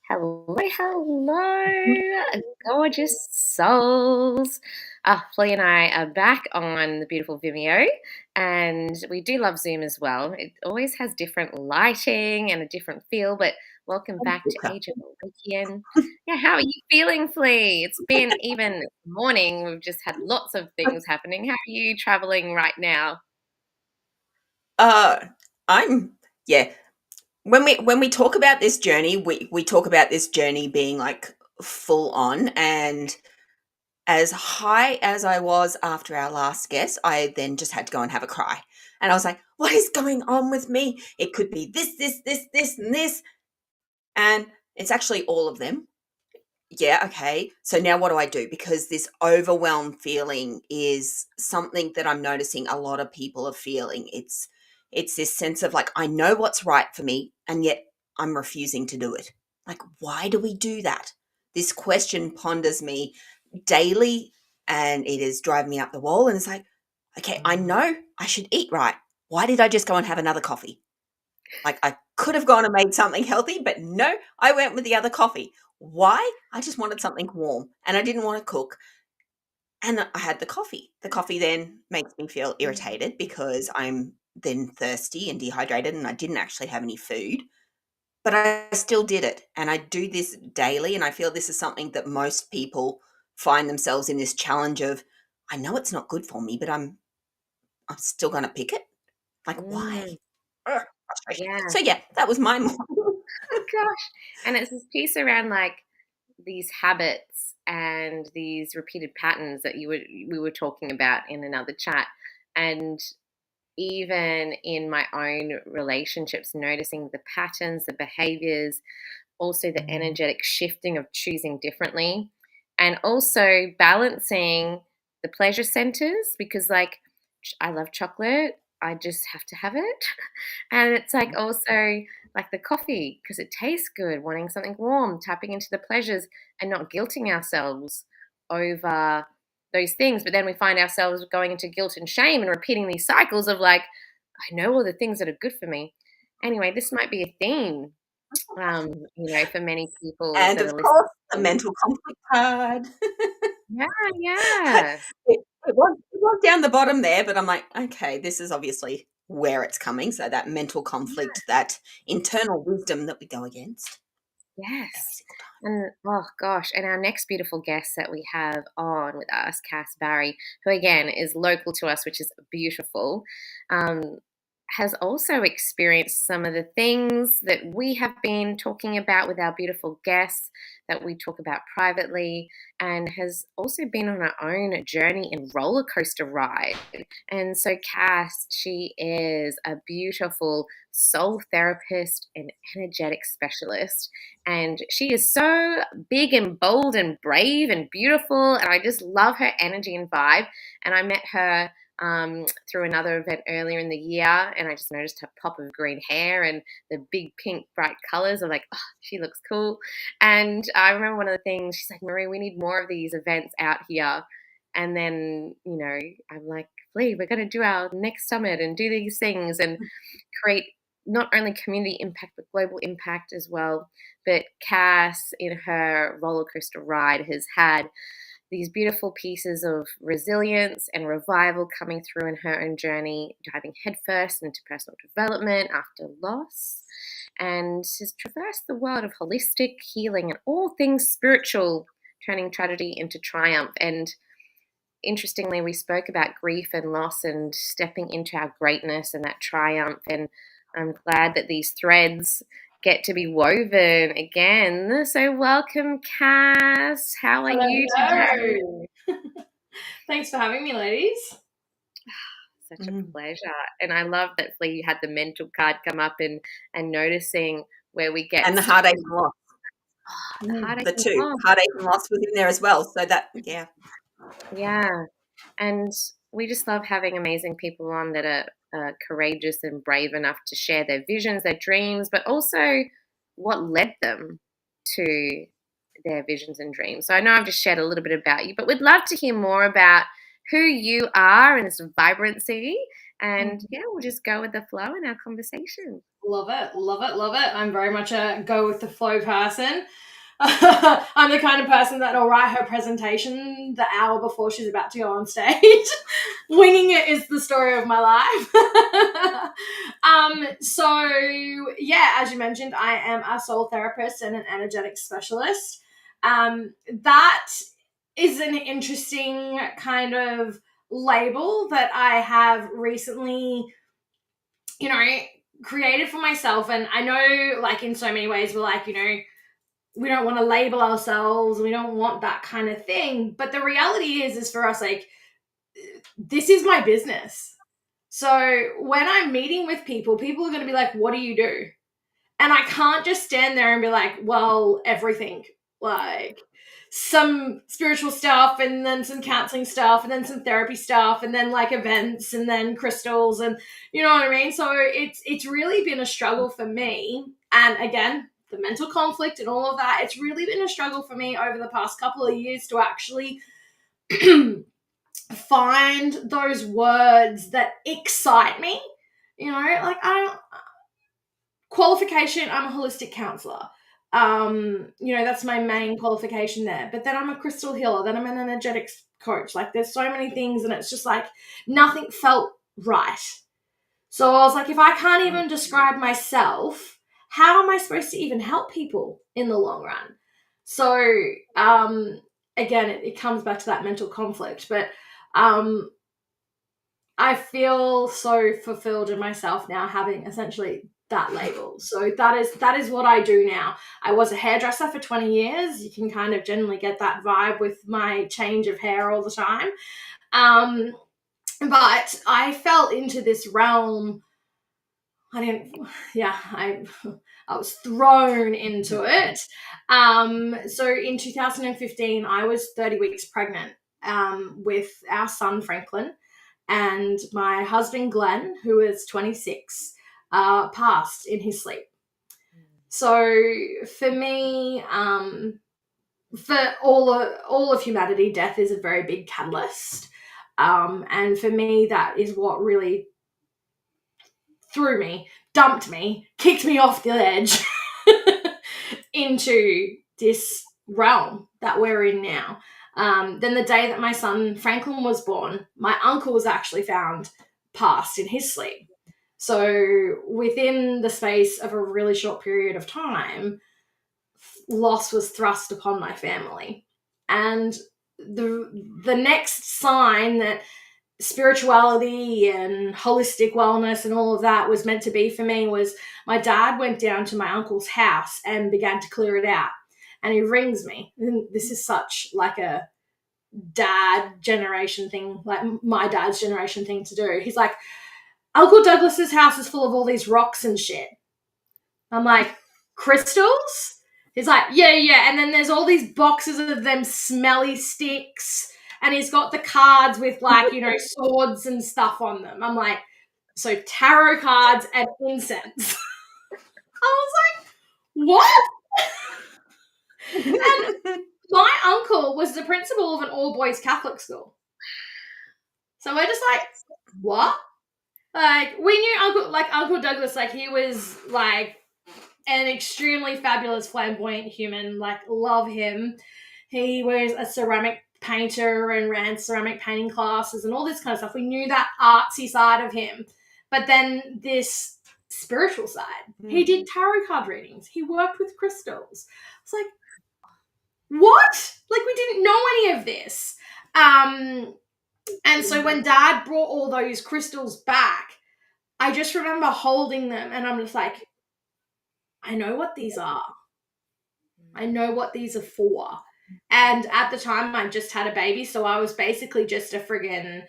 Hello, hello, gorgeous souls. Flea and I are back on the beautiful Vimeo, and we do love Zoom as well. It always has different lighting and a different feel, but welcome back to Age of Awæcnian. Yeah, how are you feeling, Flea? It's been even morning. We've just had lots of things happening. How are you traveling right now? Yeah. When we talk about this journey, we talk about this journey being like full on, and as high as I was after our last guest, I then just had to go and have a cry. And I was like, what is going on with me? It could be this, and this. And it's actually all of them. Yeah, okay. So now what do I do? Because this overwhelmed feeling is something that I'm noticing a lot of people are feeling. It's this sense of like, I know what's right for me, and yet I'm refusing to do it. Like, why do we do that? This question ponders me daily, and it is driving me up the wall. And it's like, okay, I know I should eat right. Why did I just go and have another coffee? Like, I could have gone and made something healthy, but no, I went with the other coffee. Why? I just wanted something warm and I didn't want to cook. And I had the coffee. The coffee then makes me feel irritated because I'm then thirsty and dehydrated and I didn't actually have any food. But I still did it. And I do this daily. And I feel this is something that most people find themselves in this challenge of, I know it's not good for me, but I'm still going to pick it. Like, why? Mm, Ugh, frustration. yeah. So yeah, that was my morning. Oh gosh. And it's this piece around like these habits and these repeated patterns that we were talking about in another chat. And even in my own relationships, noticing the patterns, the behaviors, also the energetic shifting of choosing differently, and also balancing the pleasure centers because, like, I love chocolate, I just have to have it. And it's like also like the coffee because it tastes good, wanting something warm, tapping into the pleasures and not guilting ourselves over those things. But then we find ourselves going into guilt and shame and repeating these cycles of like, I know all the things that are good for me. Anyway, this might be a theme, for many people And that of are course, the listening. mental conflict card. Yeah, yeah. It was down the bottom there, but I'm like, okay, this is obviously where it's coming. So that mental conflict, that internal wisdom that we go against every Yes. single time. And oh gosh, and our next beautiful guest that we have on with us, Cass Barry, who again is local to us, which is beautiful, um, has also experienced some of the things that we have been talking about with our beautiful guests that we talk about privately, and has also been on her own journey and roller coaster ride. And so, Cass, she is a beautiful soul therapist and energetic specialist. And she is so big and bold and brave and beautiful. And I just love her energy and vibe. And I met her through another event earlier in the year. And I just noticed her pop of green hair and the big pink bright colors. I'm like, oh, she looks cool. And I remember one of the things, she's like, Marie, we need more of these events out here. And then, I'm like, Lee, we're going to do our next summit and do these things and create not only community impact, but global impact as well. But Cass, in her roller coaster ride, has had these beautiful pieces of resilience and revival coming through in her own journey, diving headfirst into personal development after loss, and has traversed the world of holistic healing and all things spiritual, turning tragedy into triumph. And interestingly, we spoke about grief and loss and stepping into our greatness and that triumph. And I'm glad that these threads get to be woven again. So, welcome, Cass. How are Hello, you today? hello. Thanks for having me, ladies. Such a pleasure. And I love that Flea, you had the mental card come up and noticing where we get And the heartache and loss. the heartache The and two. loss. Heartache and loss was in there as well. So that, yeah. Yeah. And we just love having amazing people on that are courageous and brave enough to share their visions, their dreams, but also what led them to their visions and dreams. So I know I've just shared a little bit about you, but we'd love to hear more about who you are and this vibrancy. And yeah, we'll just go with the flow in our conversation. Love it, love it, love it. I'm very much a go with the flow person. I'm the kind of person that'll write her presentation the hour before she's about to go on stage. Winging it is the story of my life. So yeah, as you mentioned, I am a soul therapist and an energetic specialist. That is an interesting kind of label that I have recently, created for myself. And I know, like, in so many ways, we're like, we don't want to label ourselves. We don't want that kind of thing. But the reality is for us, like, this is my business. So when I'm meeting with people are going to be like, what do you do? And I can't just stand there and be like, well, everything. Like, some spiritual stuff, and then some counseling stuff, and then some therapy stuff, and then like events, and then crystals, and you know what I mean? So it's really been a struggle for me. And again, the mental conflict and all of that, it's really been a struggle for me over the past couple of years to actually find those words that excite me. Like, qualification, I'm a holistic counselor. That's my main qualification there. But then I'm a crystal healer, then I'm an energetics coach. Like, there's so many things, and it's just like nothing felt right. So I was like, if I can't even describe myself, how am I supposed to even help people in the long run? So again, it comes back to that mental conflict. But I feel so fulfilled in myself now, having essentially that label. So that is what I do now. I was a hairdresser for 20 years. You can kind of generally get that vibe with my change of hair all the time. But I fell into this realm. I was thrown into it. So in 2015, I was 30 weeks pregnant with our son, Franklin, and my husband, Glenn, who is 26, passed in his sleep. So for me, for all of humanity, death is a very big catalyst. And for me, that is what really threw me, dumped me, kicked me off the edge into this realm that we're in now. Then the day that my son Franklin was born, my uncle was actually found passed in his sleep. So within the space of a really short period of time, loss was thrust upon my family. And the next sign that spirituality and holistic wellness and all of that was meant to be for me was my dad went down to my uncle's house and began to clear it out. And he rings me. And this is such like a dad generation thing, like my dad's generation thing to do. He's like, Uncle Douglas's house is full of all these rocks and shit. I'm like, crystals? He's like, yeah. And then there's all these boxes of them smelly sticks. And he's got the cards with, like, swords and stuff on them. I'm like, so tarot cards and incense. I was like, what? And my uncle was the principal of an all-boys Catholic school. So we're just like, what? Like, we knew Uncle Douglas, like, he was, like, an extremely fabulous, flamboyant human. Like, love him. He was a ceramic painter and ran ceramic painting classes and all this kind of stuff. We knew that artsy side of him. But then this spiritual side, he did tarot card readings. He worked with crystals. It's like, what? Like, we didn't know any of this. And so when Dad brought all those crystals back, I just remember holding them and I'm just like, I know what these are. I know what these are for. And at the time, I just had a baby, so I was basically just a friggin'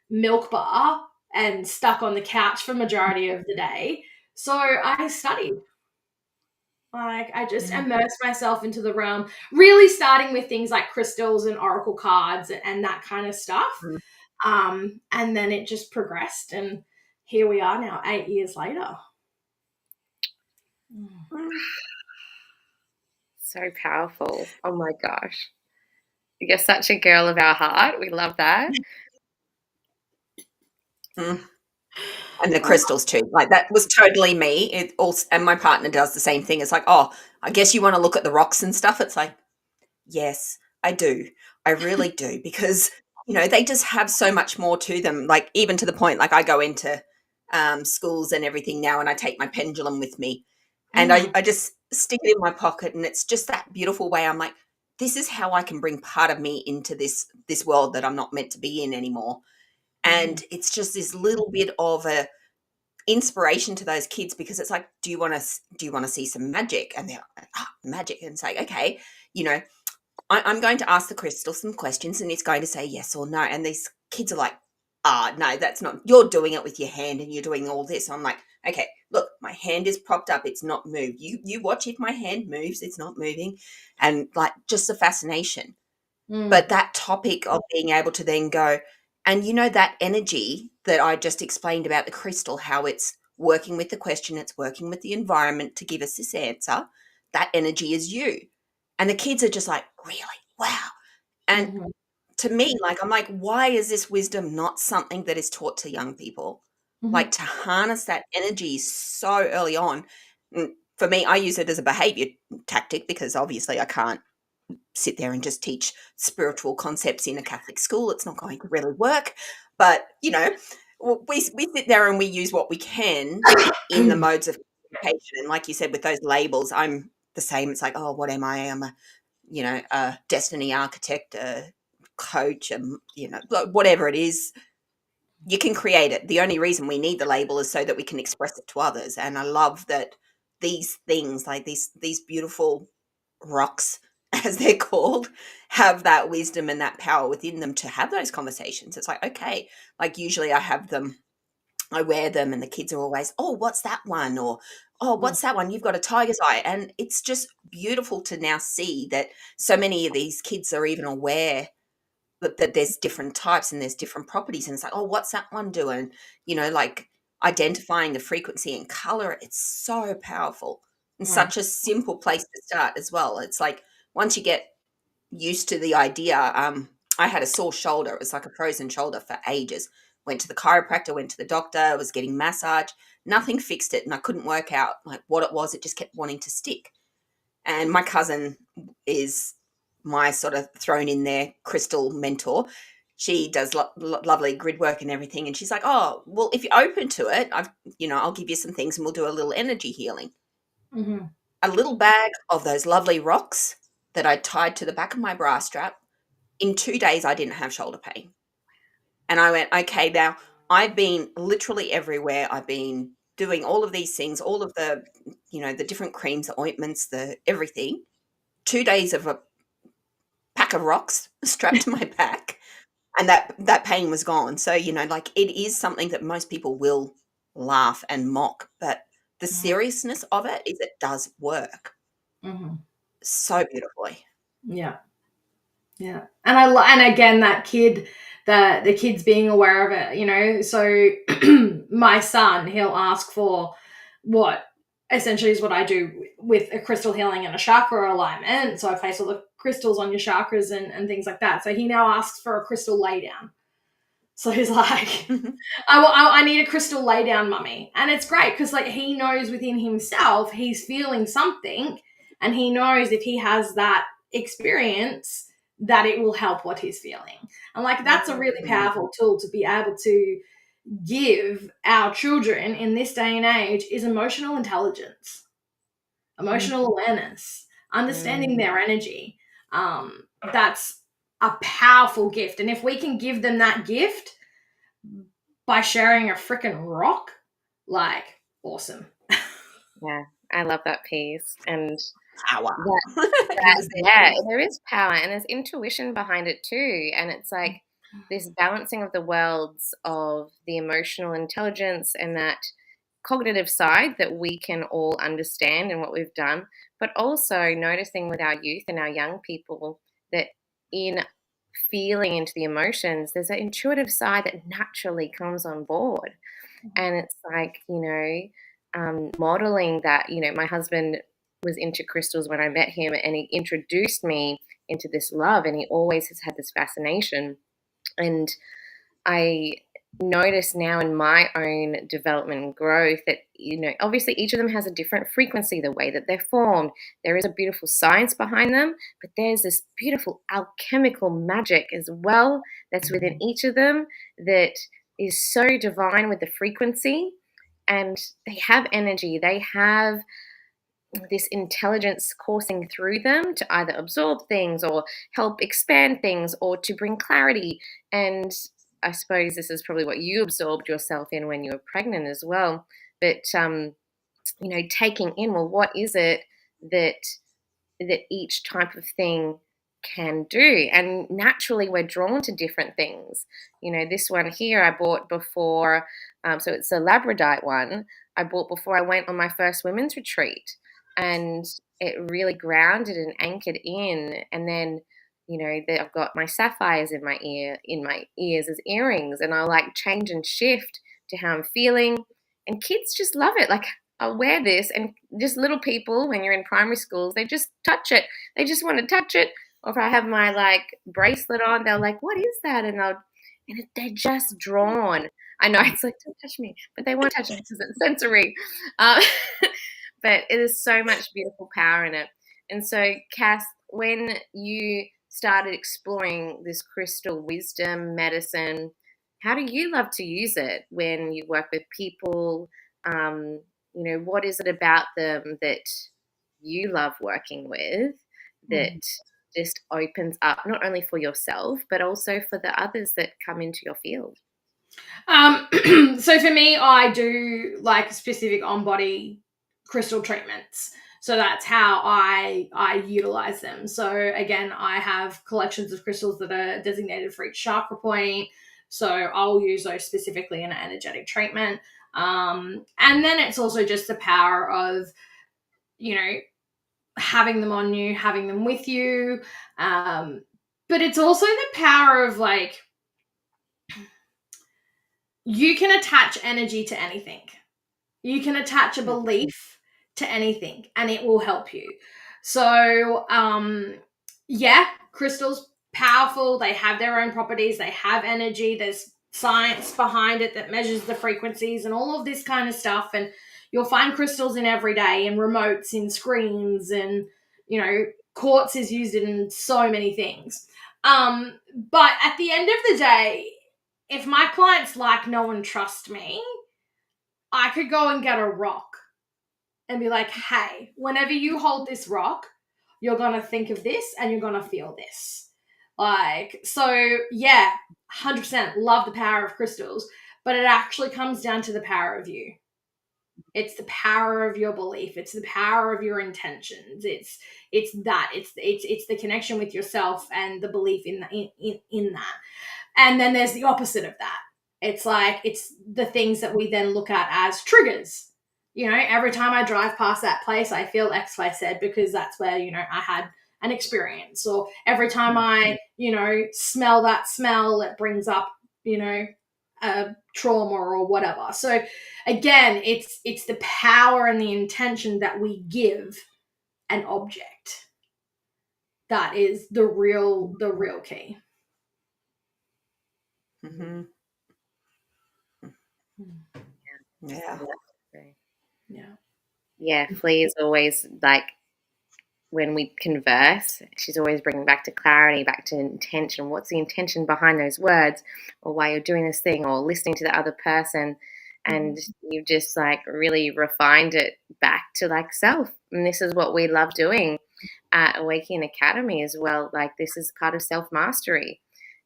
milk bar and stuck on the couch for majority of the day. So I studied. Like, I just Yeah. immersed myself into the realm, really starting with things like crystals and oracle cards and that kind of stuff. And then it just progressed, and here we are now, 8 years later. So powerful. Oh my gosh. You're such a girl of our heart. We love that. And the crystals too. Like, that was totally me. It also, and my partner does the same thing. It's like, oh, I guess you want to look at the rocks and stuff. It's like, yes, I do. I really do, because they just have so much more to them. Like, even to the point, like, I go into schools and everything now, and I take my pendulum with me, and I just stick it in my pocket, and it's just that beautiful way. I'm like, this is how I can bring part of me into this world that I'm not meant to be in anymore. And it's just this little bit of a inspiration to those kids, because it's like, do you want to see some magic? And they're like, magic. And it's like, okay, I'm going to ask the crystal some questions, and it's going to say yes or no. And these kids are like, no, that's not, you're doing it with your hand and you're doing all this. I'm like, okay, look, my hand is propped up. It's not moved. You watch if my hand moves, it's not moving. And like, just the fascination. But that topic of being able to then go, and that energy that I just explained about the crystal, how it's working with the question, it's working with the environment to give us this answer, that energy is you. And the kids are just like, really? Wow. And to me, like, I'm like, why is this wisdom not something that is taught to young people? Like, to harness that energy so early on. For me, I use it as a behavior tactic, because obviously I can't sit there and just teach spiritual concepts in a Catholic school. It's not going to really work. But, we sit there and we use what we can in the modes of communication. And like you said, with those labels, I'm the same. It's like, oh, what am I? I'm a destiny architect, a coach, whatever it is. You can create it. The only reason we need the label is so that we can express it to others. And I love that these things, like these beautiful rocks, as they're called, have that wisdom and that power within them to have those conversations. It's like, okay, like, usually I wear them, and the kids are always, oh, what's that one? Or, oh, what's that one? You've got a tiger's eye. And it's just beautiful to now see that so many of these kids are even aware that there's different types and there's different properties. And it's like, oh, what's that one doing? Like, identifying the frequency and color. It's so powerful, and such a simple place to start as well. It's like, once you get used to the idea, I had a sore shoulder. It was like a frozen shoulder for ages. Went to the chiropractor, went to the doctor, was getting massage. Nothing fixed it, and I couldn't work out like what it was. It just kept wanting to stick. And my cousin is my sort of thrown in there crystal mentor. She does lovely grid work and everything. And she's like, oh, well, if you're open to it, I'll give you some things and we'll do a little energy healing. A little bag of those lovely rocks that I tied to the back of my bra strap. In 2 days, I didn't have shoulder pain. And I went, okay, now I've been literally everywhere. I've been doing all of these things, all of the, the different creams, the ointments, the everything. 2 days of a pack of rocks strapped to my back, and that pain was gone. So, like, it is something that most people will laugh and mock, but the seriousness of it is it does work so beautifully. Yeah. Yeah. And and again, that kid, the kids being aware of it, so my son, he'll ask for what essentially is what I do with a crystal healing and a chakra alignment. So I place all the crystals on your chakras and things like that. So he now asks for a crystal lay down. So he's like, I need a crystal lay down, mummy. And it's great because, like, he knows within himself he's feeling something, and he knows if he has that experience that it will help what he's feeling. And, like, that's a really powerful tool to be able to give our children in this day and age, is emotional intelligence, emotional awareness, understanding their energy. That's a powerful gift. And if we can give them that gift by sharing a freaking rock, like, awesome. Yeah, I love that piece. And Power. there is power, and there's intuition behind it too. And it's like this balancing of the worlds of the emotional intelligence and that cognitive side that we can all understand and what we've done, but also noticing with our youth and our young people that in feeling into the emotions, there's an intuitive side that naturally comes on board. And it's like, modeling that, my husband was into crystals when I met him, and he introduced me into this love, and he always has had this fascination. And I notice now in my own development and growth that, obviously each of them has a different frequency, the way that they're formed. There is a beautiful science behind them, but there's this beautiful alchemical magic as well that's within each of them that is so divine with the frequency. And they have energy, they have this intelligence coursing through them to either absorb things or help expand things or to bring clarity. And I suppose this is probably what you absorbed yourself in when you were pregnant as well. But taking in, well, what is it that each type of thing can do? And naturally, we're drawn to different things. This one here I bought before, so it's a labradorite one. I bought before I went on my first women's retreat, and it really grounded and anchored in. And then, I've got my sapphires in my ears as earrings, and I like change and shift to how I'm feeling. And kids just love it. Like, I'll wear this, and just little people, when you're in primary schools, they just touch it. They just want to touch it. Or if I have my bracelet on, they're like, "What is that?" They're just drawn. I know it's like, "Don't touch me," but they want to touch it because it's sensory. Um, but it is so much beautiful power in it. And so, Cass, when you started exploring this crystal wisdom medicine, how do you love to use it when you work with people? What is it about them that you love working with that just opens up not only for yourself, but also for the others that come into your field? So for me, I do specific on-body crystal treatments. So that's how I utilize them. So again, I have collections of crystals that are designated for each chakra point. So I'll use those specifically in an energetic treatment. And then it's also just the power of, having them on you, having them with you. But it's also the power of you can attach energy to anything. You can attach a belief to anything and it will help you. So, crystals, powerful. They have their own properties. They have energy. There's science behind it that measures the frequencies and all of this kind of stuff. And you'll find crystals in every day, in remotes, in screens, and, quartz is used in so many things. But at the end of the day, if my clients know and trust me, I could go and get a rock and be like, hey, whenever you hold this rock, you're going to think of this and you're going to feel this. 100% love the power of crystals, but it actually comes down to the power of you. It's the power of your belief. It's the power of your intentions. It's the connection with yourself and the belief in that. And then there's the opposite of that. It's it's the things that we then look at as triggers. Every time I drive past that place, I feel X, Y, Z because that's where, I had an experience. Or every time I, smell that smell, it brings up, a trauma or whatever. So again, it's the power and the intention that we give an object. That is the real key. Mm-hmm. Yeah. Yeah, Flea is always when we converse, she's always bringing back to clarity, back to intention. What's the intention behind those words, or why you're doing this thing, or listening to the other person? And you've just really refined it back to self. And this is what we love doing at Awæcnian Academy as well. This is part of self-mastery.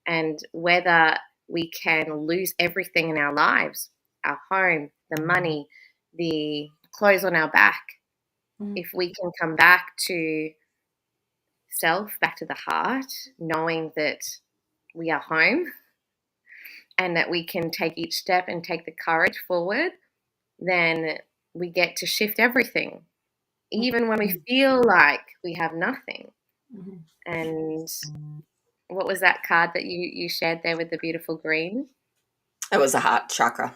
And whether we can lose everything in our lives, our home, the money, the clothes on our back, if we can come back to self, back to the heart, knowing that we are home and that we can take each step and take the courage forward, then we get to shift everything, even when we feel like we have nothing. Mhm. And what was that card that you shared there with the beautiful green? It was the heart chakra.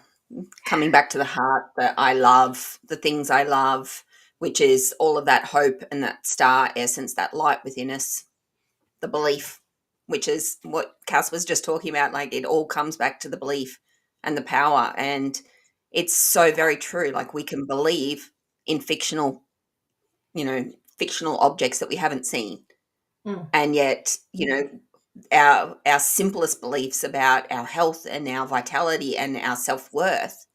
Coming back to the heart, that I love, the things I love, which is all of that hope and that star essence, that light within us, the belief, which is what Cass was just talking about. Like, it all comes back to the belief and the power. And it's so very true. Like, we can believe in fictional, fictional objects that we haven't seen. Mm. And yet, our simplest beliefs about our health and our vitality and our self-worth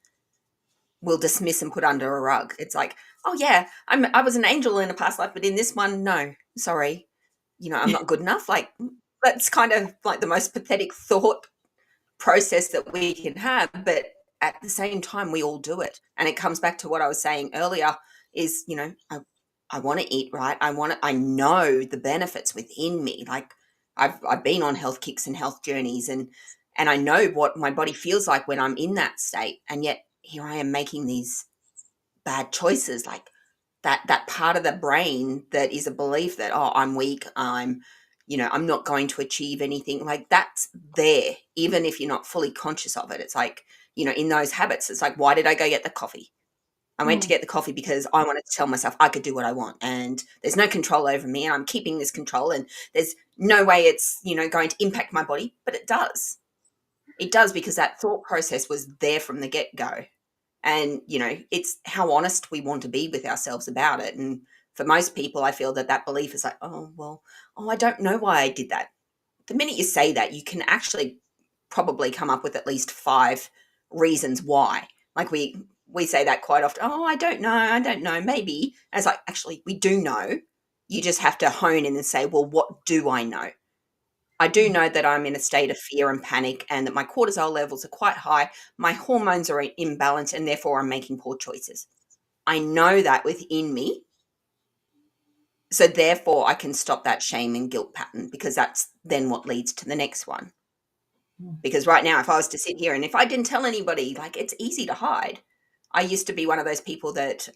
will dismiss and put under a rug. It's like, oh yeah, I was an angel in a past life, but in this one, no, sorry, I'm not good enough. Like, that's kind of like the most pathetic thought process that we can have. But at the same time, we all do it, and it comes back to what I was saying earlier. Is I want to eat right. I know the benefits within me. Like, I've been on health kicks and health journeys, and I know what my body feels like when I'm in that state. And yet here I am making these bad choices, like that part of the brain that is a belief that, oh, I'm weak, I'm not going to achieve anything. Like, that's there, even if you're not fully conscious of it. It's like, in those habits, it's like, why did I go get the coffee? I went to get the coffee because I wanted to tell myself I could do what I want, and there's no control over me, and I'm keeping this control, and there's no way it's, going to impact my body, but it does. It does, because that thought process was there from the get-go. And, it's how honest we want to be with ourselves about it. And for most people, I feel that belief is like, oh, well, I don't know why I did that. The minute you say that, you can actually probably come up with at least 5 reasons why. Like, we say that quite often. Oh, I don't know, maybe. And it's like, actually, we do know. You just have to hone in and say, well, what do I know? I do know that I'm in a state of fear and panic, and that my cortisol levels are quite high. My hormones are imbalanced, and therefore I'm making poor choices. I know that within me. So therefore I can stop that shame and guilt pattern, because that's then what leads to the next one. Because right now, if I was to sit here and if I didn't tell anybody, like, it's easy to hide. I used to be one of those people that,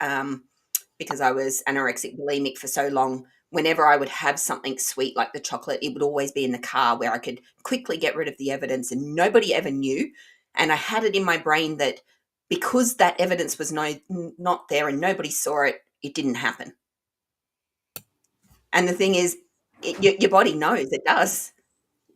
because I was anorexic bulimic for so long, whenever I would have something sweet like the chocolate, it would always be in the car where I could quickly get rid of the evidence and nobody ever knew. And I had it in my brain that because that evidence was not there and nobody saw it, it didn't happen. And the thing is, your body knows it does.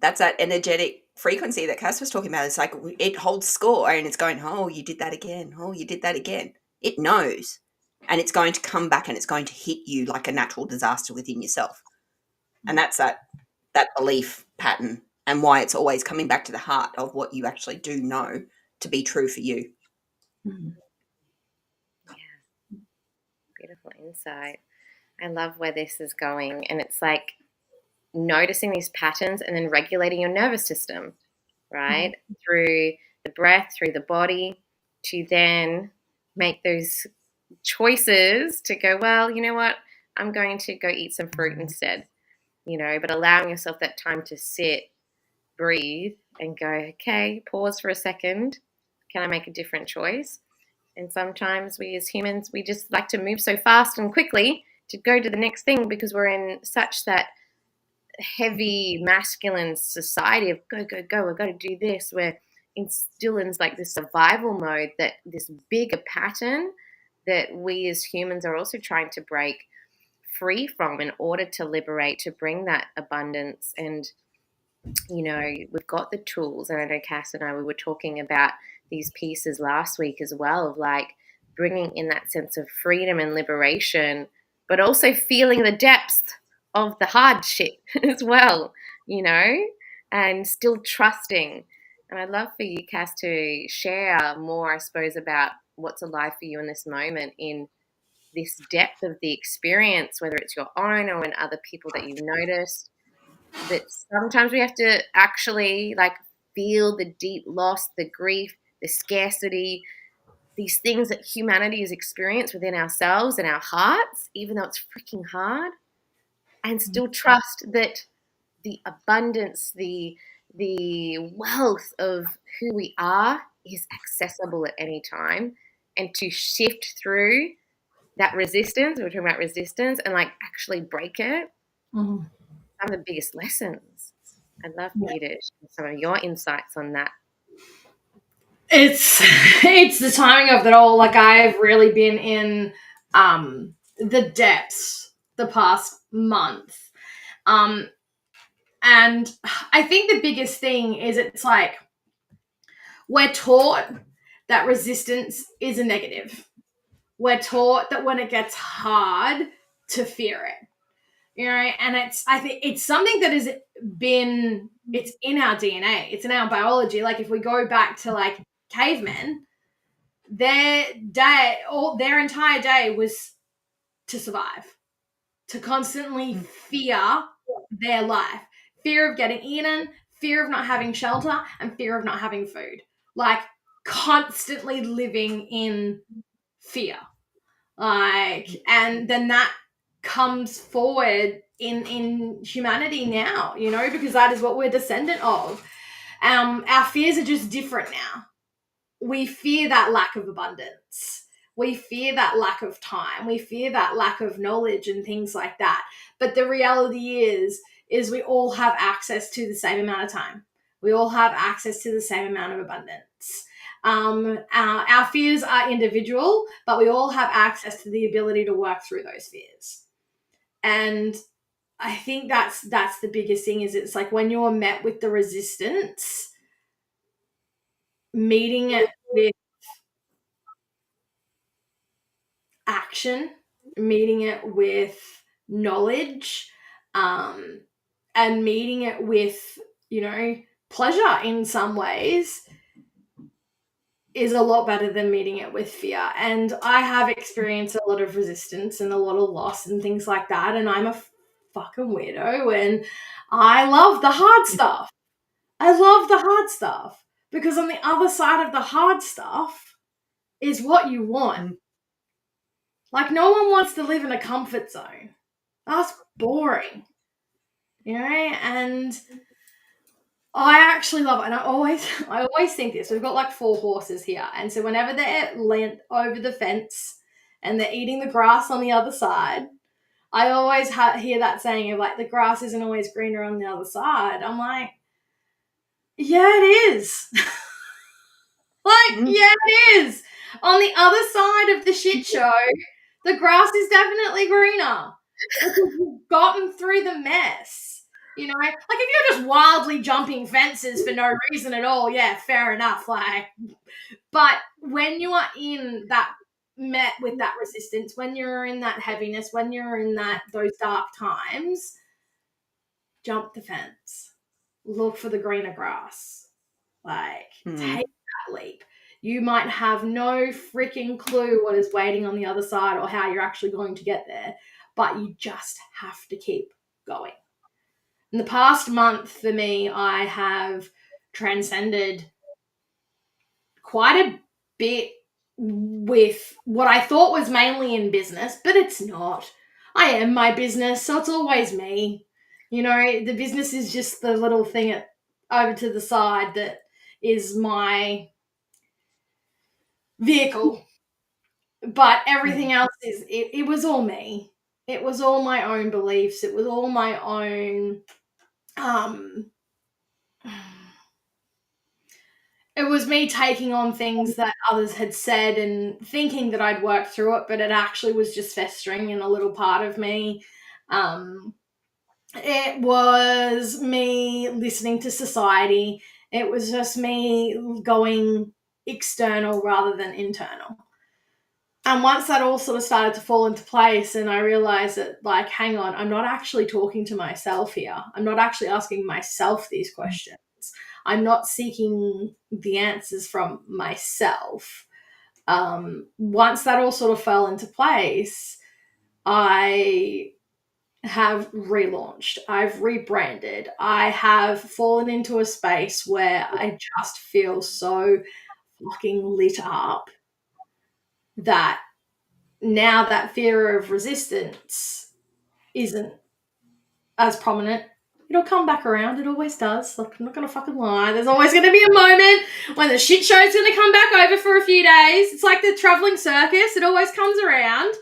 That's that energetic frequency that Cass was talking about. It's like it holds score, and it's going, oh, you did that again. Oh, you did that again. It knows. And it's going to come back and it's going to hit you like a natural disaster within yourself. And that's that belief pattern, and why it's always coming back to the heart of what you actually do know to be true for you. Yeah, beautiful insight. I love where this is going. And it's like noticing these patterns and then regulating your nervous system, right? Through the breath, through the body, to then make those choices to go, well, you know what? I'm going to go eat some fruit instead, but allowing yourself that time to sit, breathe, and go, okay, pause for a second. Can I make a different choice? And sometimes we as humans, we just like to move so fast and quickly to go to the next thing because we're in such that heavy masculine society of go, go, go, we've got to do this. We're still in like this survival mode, that this bigger pattern that we as humans are also trying to break free from in order to liberate, to bring that abundance. And we've got the tools. And I know Cass and I, we were talking about these pieces last week as well, of like bringing in that sense of freedom and liberation, but also feeling the depths of the hardship as well, and still trusting. And I'd love for you, Cass, to share more, I suppose, about what's alive for you in this moment, in this depth of the experience, whether it's your own or in other people that you've noticed, that sometimes we have to actually like feel the deep loss, the grief, the scarcity, these things that humanity has experienced within ourselves and our hearts, even though it's freaking hard, and still trust that the abundance, the wealth of who we are is accessible at any time. and to shift through that resistance. We're talking about resistance and like actually break it. Mm-hmm. Some of the biggest lessons. I'd love for you to share some of your insights on that. It's the timing of it all. Like, I've really been in the depths the past month. And I think the biggest thing is, it's like, we're taught that resistance is a negative. We're taught that when it gets hard, to fear it. You know, and I think it's something that has been, it's in our DNA, it's in our biology. Like, if we go back to like cavemen, their entire day was to survive, to constantly fear their life, fear of getting eaten, fear of not having shelter, and fear of not having food. Like, constantly living in fear. Like, and then that comes forward in humanity now, you know, because that is what we're descendant of. Our fears are just different now. We fear that lack of abundance. We fear that lack of time. We fear that lack of knowledge and things like that. But the reality is we all have access to the same amount of time. We all have access to the same amount of abundance. Our fears are individual, but we all have access to the ability to work through those fears. And I think that's the biggest thing, is it's like, when you're met with the resistance, meeting it with action, meeting it with knowledge, and meeting it with, you know, pleasure in some ways, is a lot better than meeting it with fear. And I have experienced a lot of resistance and a lot of loss and things like that. And I'm a fucking weirdo, and I love the hard stuff. I love the hard stuff, because on the other side of the hard stuff is what you want. Like, no one wants to live in a comfort zone. That's boring. You know? And I actually love it. And I always think this. We've got like 4 horses here. And so whenever they're leant over the fence and they're eating the grass on the other side, I always hear that saying of like, the grass isn't always greener on the other side. I'm like, yeah, it is. Like, yeah, it is. On the other side of the shit show, the grass is definitely greener, because we've gotten through the mess. You know, like, if you're just wildly jumping fences for no reason at all, yeah, fair enough. Like, but when you are in that, met with that resistance, when you're in that heaviness, when you're in those dark times, jump the fence, look for the greener grass, like, take that leap. You might have no freaking clue what is waiting on the other side or how you're actually going to get there, but you just have to keep going. In the past month for me, I have transcended quite a bit with what I thought was mainly in business, but it's not. I am my business, so it's always me. You know, the business is just the little thing over to the side that is my vehicle. But everything else it was all me. It was all my own beliefs. It was all my own it was me taking on things that others had said and thinking that I'd worked through it, but it actually was just festering in a little part of me. It was me listening to society. It was just me going external rather than internal. And once that all sort of started to fall into place, and I realized that, like, hang on, I'm not actually talking to myself here. I'm not actually asking myself these questions. I'm not seeking the answers from myself. Once that all sort of fell into place, I have relaunched. I've rebranded. I have fallen into a space where I just feel so fucking lit up that now that fear of resistance isn't as prominent. It'll come back around. It always does. Like, I'm not going to fucking lie. There's always going to be a moment when the shit show's going to come back over for a few days. It's like the traveling circus. It always comes around.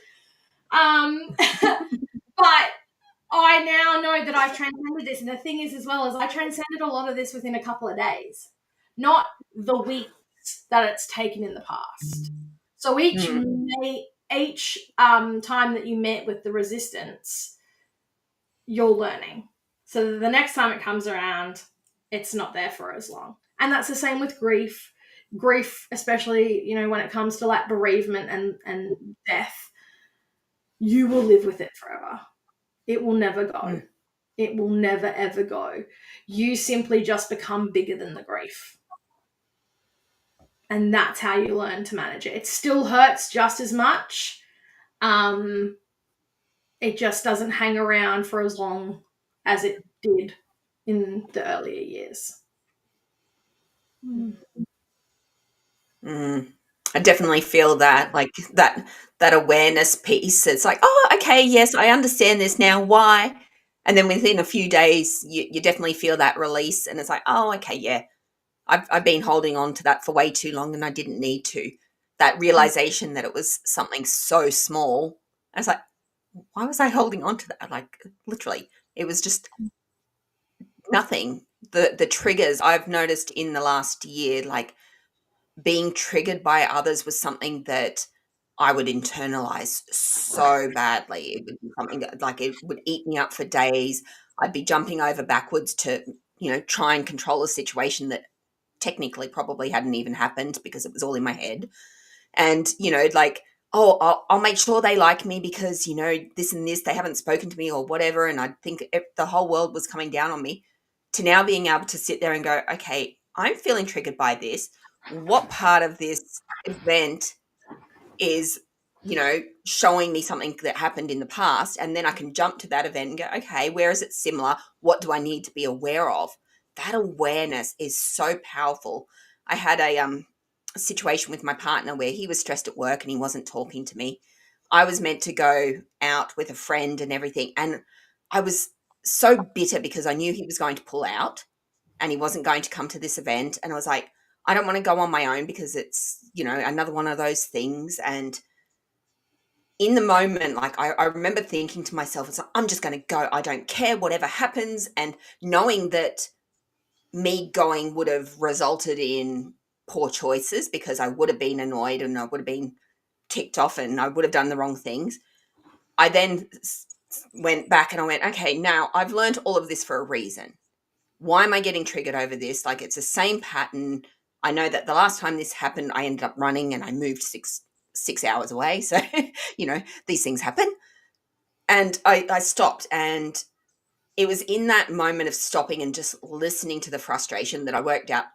But I now know that I've transcended this. And the thing is, as well, as I transcended a lot of this within a couple of days, not the weeks that it's taken in the past. So each time that you met with the resistance, you're learning. So the next time it comes around, it's not there for as long. And that's the same with grief. Grief, especially, you know, when it comes to like bereavement and death, you will live with it forever. It will never go. It will never, ever go. You simply just become bigger than the grief. And that's how you learn to manage it. It still hurts just as much. It just doesn't hang around for as long as it did in the earlier years. I definitely feel that, like that awareness piece. It's like, oh, okay, yes, I understand this now. Why? And then within a few days, you definitely feel that release, and it's like, oh, okay, yeah, I've been holding on to that for way too long, and I didn't need to. That realization that it was something so small. I was like, why was I holding on to that? Like, literally, it was just nothing. The triggers I've noticed in the last year, like being triggered by others, was something that I would internalize so badly. It would be something that, like, it would eat me up for days. I'd be jumping over backwards to, try and control a situation that technically probably hadn't even happened because it was all in my head. And, like, oh, I'll make sure they like me because, this and this, they haven't spoken to me or whatever. And I think the whole world was coming down on me, to now being able to sit there and go, okay, I'm feeling triggered by this. What part of this event is, showing me something that happened in the past? And then I can jump to that event and go, okay, where is it similar? What do I need to be aware of? That awareness is so powerful. I had a situation with my partner where he was stressed at work and he wasn't talking to me. I was meant to go out with a friend and everything. And I was so bitter because I knew he was going to pull out and he wasn't going to come to this event. And I was like, I don't want to go on my own because it's, another one of those things. And in the moment, like, I remember thinking to myself, it's like, I'm just going to go. I don't care whatever happens. And knowing that me going would have resulted in poor choices because I would have been annoyed and I would have been ticked off and I would have done the wrong things. I then went back and I went, okay, now I've learned all of this for a reason. Why am I getting triggered over this? Like, it's the same pattern. I know that the last time this happened, I ended up running and I moved six hours away. So, these things happen. And I stopped, and it was in that moment of stopping and just listening to the frustration that I worked out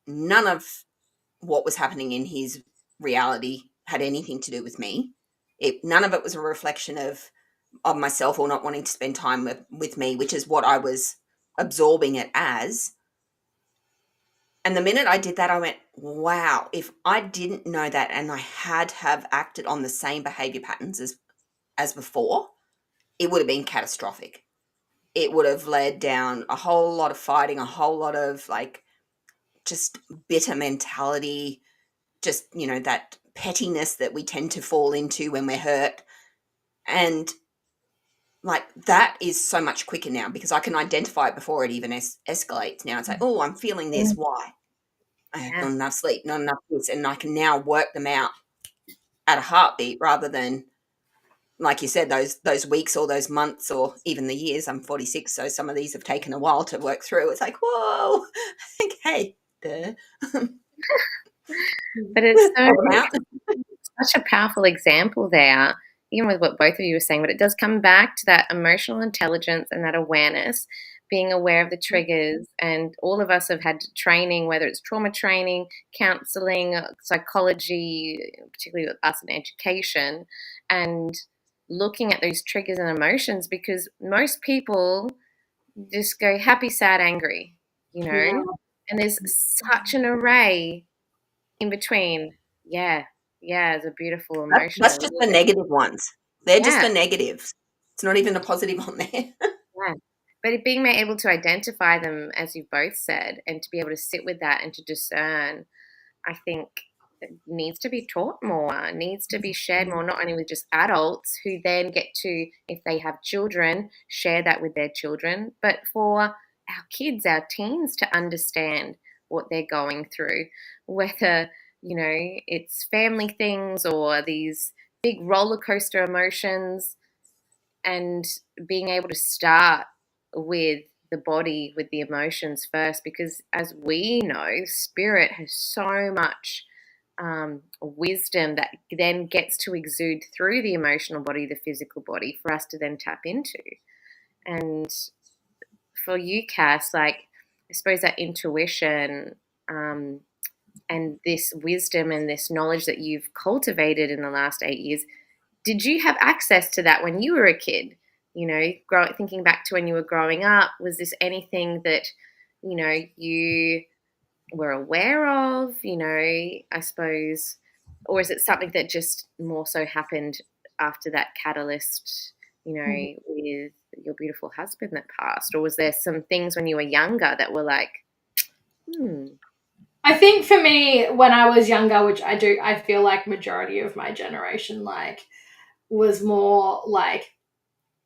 none of what was happening in his reality had anything to do with me. None of it was a reflection of myself or not wanting to spend time with me, which is what I was absorbing it as. And the minute I did that, I went, wow, if I didn't know that and I had have acted on the same behavior patterns as before, it would have been catastrophic. It would have led down a whole lot of fighting, a whole lot of, like, just bitter mentality, just, that pettiness that we tend to fall into when we're hurt. And, like, that is so much quicker now because I can identify it before it even escalates. Now it's like, oh, I'm feeling this. Why? I have not enough sleep, not enough this. And I can now work them out at a heartbeat rather than, like you said, those weeks or those months or even the years. I'm 46, so some of these have taken a while to work through. It's like, whoa, okay. But it's such a powerful example there, even with what both of you were saying, but it does come back to that emotional intelligence and that awareness, being aware of the triggers. And all of us have had training, whether it's trauma training, counseling, psychology, particularly with us in education, and looking at those triggers and emotions, because most people just go happy, sad, angry, and there's such an array in between. Yeah, it's a beautiful emotion. That's just the negative ones. They're just the negatives. It's not even a positive on there. Yeah. But being able to identify them, as you both said, and to be able to sit with that and to discern, I think it needs to be taught more, needs to be shared more, not only with just adults who then get to, if they have children, share that with their children, but for our kids, our teens, to understand what they're going through, whether, it's family things or these big roller coaster emotions, and being able to start with the body, with the emotions first, because as we know, spirit has so much wisdom that then gets to exude through the emotional body, the physical body, for us to then tap into. And for you, Cass, like, I suppose that intuition, and this wisdom and this knowledge that you've cultivated in the last 8 years, did you have access to that when you were a kid? Thinking back to when you were growing up, was this anything that, you were aware of, I suppose, or is it something that just more so happened after that catalyst, with your beautiful husband that passed? Or was there some things when you were younger that were like, I think for me, when I was younger, which I feel like majority of my generation, like, was more like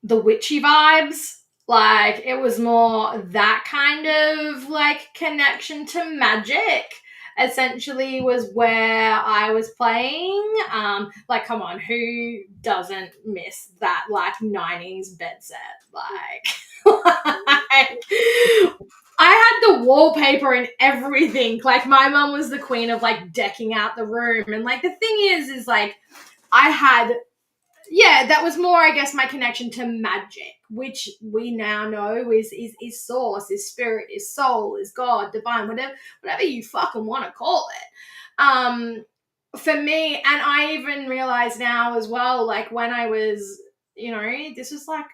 the witchy vibes. Like, it was more that kind of like connection to magic, essentially, was where I was playing. Like, come on, who doesn't miss that like 90s bed set? Like I had the wallpaper and everything. Like, my mum was the queen of like decking out the room. And like, the thing is like, I had, that was more, I guess, my connection to magic, which we now know is source, is spirit, is soul, is God, divine, whatever you fucking want to call it. For me, and I even realize now as well, like, when I was, this was like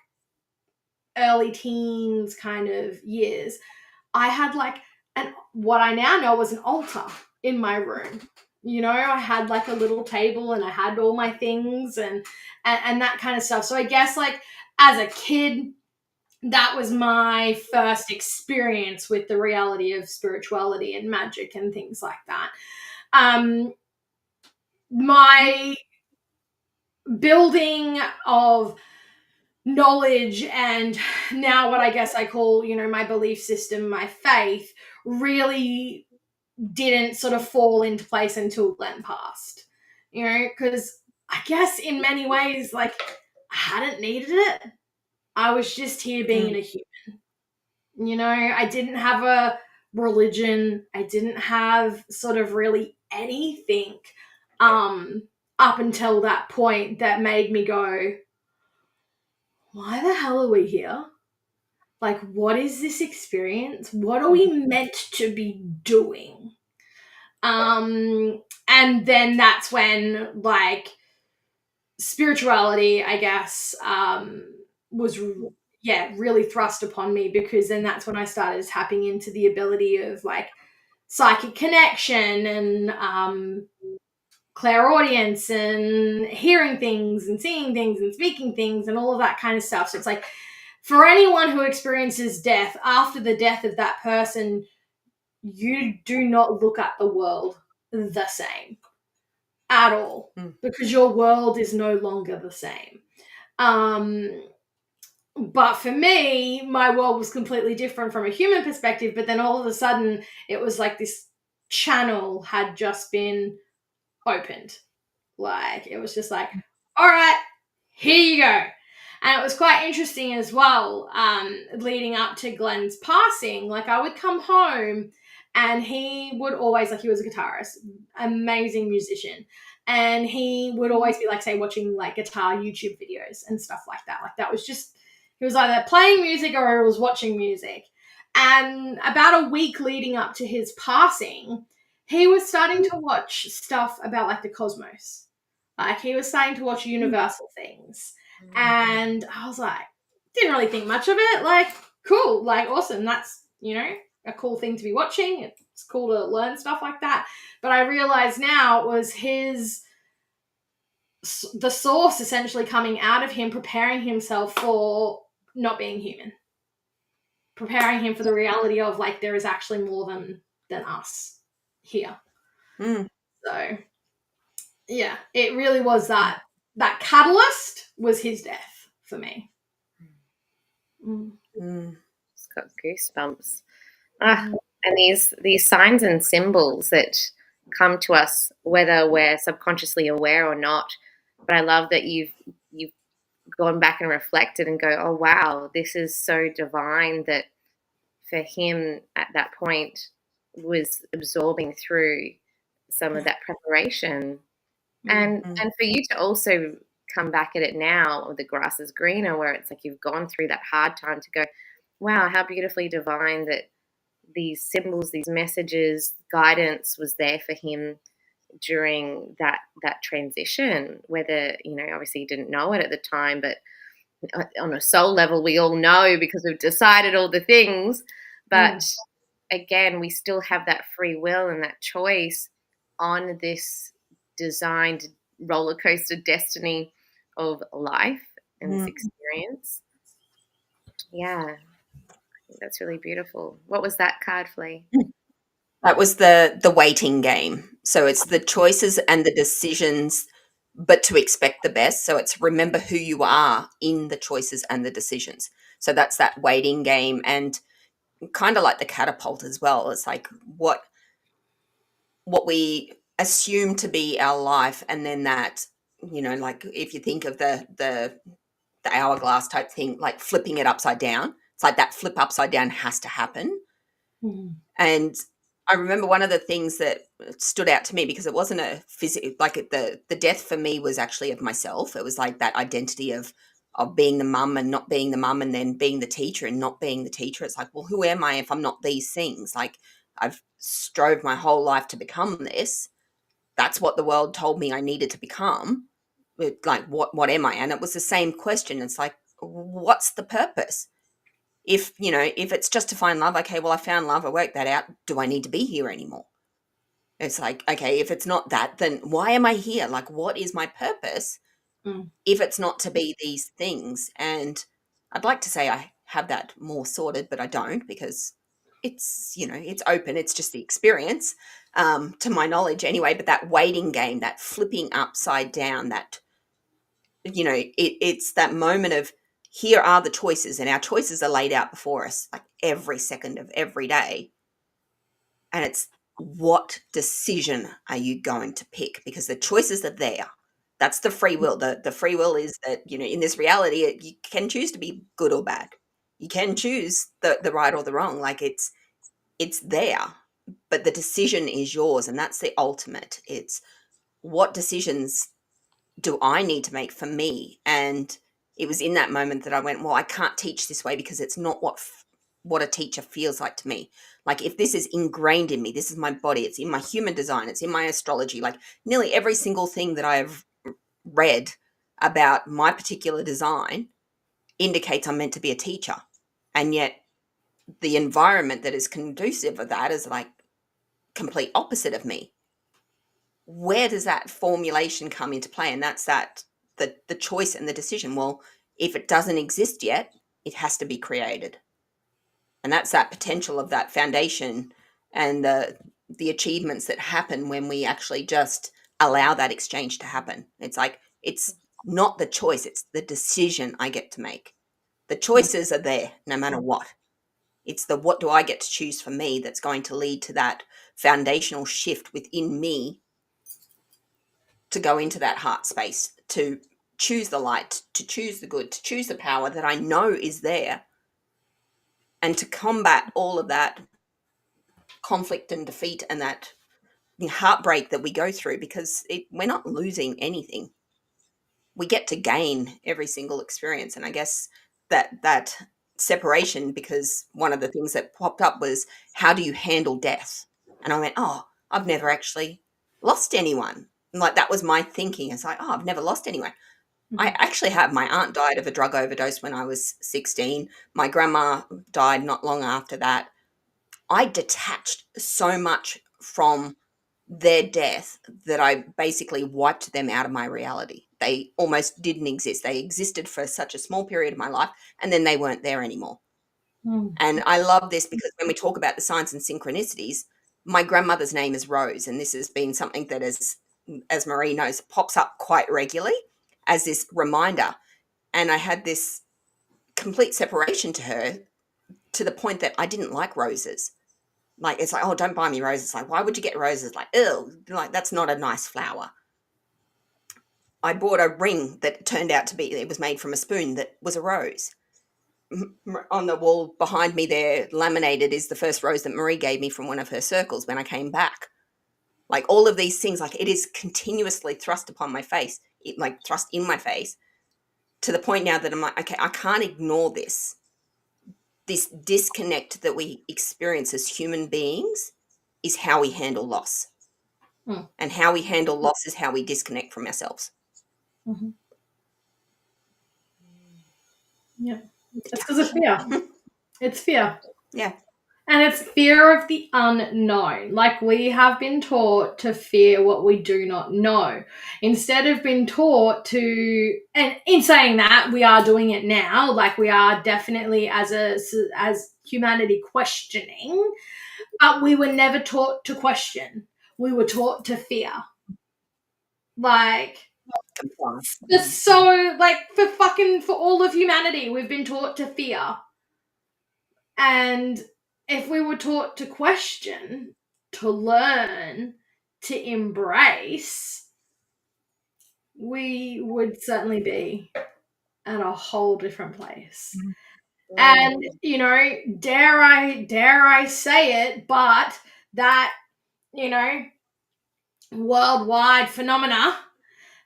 early teens kind of years, I had like what I now know was an altar in my room. I had like a little table and I had all my things and that kind of stuff. So I guess, like, as a kid, that was my first experience with the reality of spirituality and magic and things like that. My building of knowledge and now what I guess I call, my belief system, my faith, really didn't sort of fall into place until Glenn passed, because I guess in many ways, like, I hadn't needed it. I was just here being a human. I didn't have a religion. I didn't have sort of really anything up until that point that made me go, why the hell are we here? Like, what is this experience? What are we meant to be doing? And then that's when, like, spirituality, I guess, was really thrust upon me, because then that's when I started tapping into the ability of like psychic connection and clairaudience and hearing things and seeing things and speaking things and all of that kind of stuff. So it's like, for anyone who experiences death, after the death of that person, you do not look at the world the same at all, because your world is no longer the same. But for me, my world was completely different from a human perspective, but then all of a sudden it was like this channel had just been opened. Like, it was just like, all right, here you go. And it was quite interesting as well, leading up to Glenn's passing. Like, I would come home and he would always, like, he was a guitarist, amazing musician. And he would always be, like, say, watching, like, guitar YouTube videos and stuff like that. Like, that was just, he was either playing music or he was watching music. And about a week leading up to his passing, he was starting to watch stuff about, like, the cosmos. Like, he was starting to watch universal things. And I was like, didn't really think much of it. Like, cool, like, awesome. That's, a cool thing to be watching. It's cool to learn stuff like that. But I realize now it was the source essentially coming out of him, preparing himself for not being human. preparing him for the reality of like there is actually more than us here. So yeah, it really was that catalyst was his death for me. Just got goosebumps. And these signs and symbols that come to us, whether we're subconsciously aware or not. But I love that you've gone back and reflected and go, oh wow, this is so divine that for him at that point was absorbing through some of that preparation. And for you to also come back at it now, the grass is greener, where it's like you've gone through that hard time to go, wow, how beautifully divine that these symbols, these messages, guidance was there for him during that transition. Whether, obviously he didn't know it at the time, but on a soul level, we all know because we've decided all the things. But again, we still have that free will and that choice on this designed roller coaster destiny of life and this experience. Yeah, that's really beautiful. What was that card, Flea? That was the waiting game. So it's the choices and the decisions, but to expect the best. So it's remember who you are in the choices and the decisions. So that's that waiting game, and kind of like the catapult as well. It's like what we assume to be our life, and then that, like if you think of the hourglass type thing, like flipping it upside down. It's like that flip upside down has to happen. And I remember one of the things that stood out to me, because it wasn't a physical, like the death for me was actually of myself. It was like that identity of being the mum and not being the mum, and then being the teacher and not being the teacher. It's like, well, who am I if I'm not these things? Like, I've strove my whole life to become this. That's what the world told me I needed to become. But like, what am I? And it was the same question. It's like, what's the purpose? If it's just to find love, okay, well, I found love, I worked that out. Do I need to be here anymore? It's like, okay, if it's not that, then why am I here? Like, what is my purpose if it's not to be these things? And I'd like to say I have that more sorted, but I don't, because it's, it's open. It's just the experience, to my knowledge anyway. But that waiting game, that flipping upside down, that, it's that moment of, here are the choices, and our choices are laid out before us like every second of every day. And it's, what decision are you going to pick? Because the choices are there. That's the free will. The free will is that, in this reality, you can choose to be good or bad. You can choose the right or the wrong. Like, it's there, but the decision is yours. And that's the ultimate. It's, what decisions do I need to make for me? And it was in that moment that I went, well, I can't teach this way, because it's not what a teacher feels like to me. Like, if this is ingrained in me, this is my body, it's in my human design, it's in my astrology, like nearly every single thing that I've read about my particular design indicates I'm meant to be a teacher. And yet the environment that is conducive of that is like complete opposite of me. Where does that formulation come into play? And that's the choice and the decision. Well, if it doesn't exist yet, it has to be created. And that's that potential of that foundation, and the achievements that happen when we actually just allow that exchange to happen. It's like, it's not the choice, it's the decision I get to make. The choices are there no matter what. It's the, what do I get to choose for me, that's going to lead to that foundational shift within me, to go into that heart space, to choose the light, to choose the good, to choose the power that I know is there, and to combat all of that conflict and defeat and that heartbreak that we go through, because we're not losing anything. We get to gain every single experience. And I guess that separation, because one of the things that popped up was, how do you handle death? And I went, oh, I've never actually lost anyone. And like, that was my thinking. It's like, oh, I've never lost anyone. I actually have. My aunt died of a drug overdose when I was 16. My grandma died not long after that. I detached so much from their death that I basically wiped them out of my reality. They almost didn't exist. They existed for such a small period of my life, and then they weren't there anymore. And I love this because when we talk about the signs and synchronicities, my grandmother's name is Rose, and this has been something that is, as Marie knows, pops up quite regularly as this reminder. And I had this complete separation to her, to the point that I didn't like roses. Like, it's like, oh, don't buy me roses. Like, why would you get roses? Like, ew, like, that's not a nice flower. I bought a ring that turned out to be, it was made from a spoon that was a rose. On the wall behind me there, laminated, is the first rose that Marie gave me from one of her circles when I came back. Like, all of these things, like, it is continuously thrust upon my face, like thrust in my face, to the point now that I'm like, okay, I can't ignore this. This disconnect that we experience as human beings is how we handle loss. And how we handle loss is how we disconnect from ourselves. Mm-hmm. Yeah. It's because of fear. It's fear. Yeah. And it's fear of the unknown. Like, we have been taught to fear what we do not know. Instead of being taught to, and in saying that, we are doing it now. Like, we are definitely as humanity questioning, but we were never taught to question. We were taught to fear. Like, for all of humanity, we've been taught to fear. And if we were taught to question, to learn, to embrace, we would certainly be at a whole different place. And, you know, dare I say it, but that, you know, worldwide phenomena